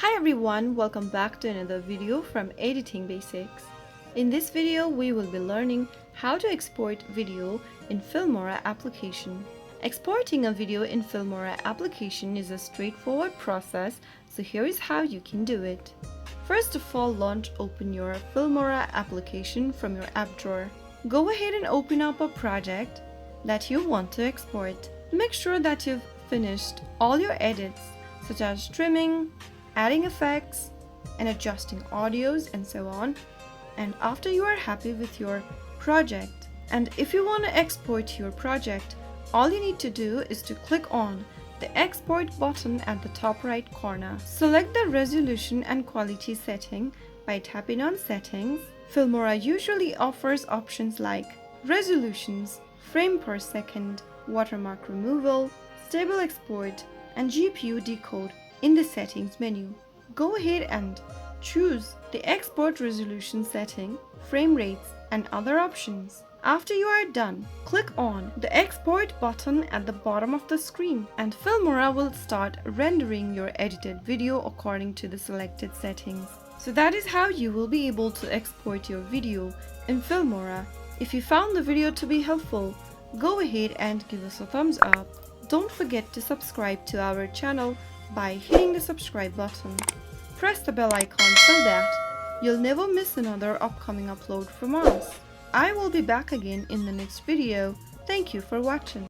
Hi everyone, welcome back to another video from Editing Basics. In this video, we will be learning how to export video in Filmora application. Exporting a video in Filmora application is a straightforward process, so here is how you can do it. First of all, open your Filmora application from your app drawer. Go ahead and open up a project that you want to export. Make sure that you've finished all your edits, such as trimming, adding effects, and adjusting audios and so on. And after you are happy with your project, and if you want to export your project, all you need to do is to click on the export button at the top right corner. Select the resolution and quality setting by tapping on settings. Filmora usually offers options like resolutions, frame per second, watermark removal, stable export, and GPU decode in the settings menu. Go ahead and choose the export resolution setting, frame rates, and other options. After you are done, click on the export button at the bottom of the screen and Filmora will start rendering your edited video according to the selected settings. So that is how you will be able to export your video in Filmora. If you found the video to be helpful, go ahead and give us a thumbs up. Don't forget to subscribe to our channel by hitting the subscribe button. Press the bell icon so that you'll never miss another upcoming upload from us. I will be back again in the next video. Thank you for watching.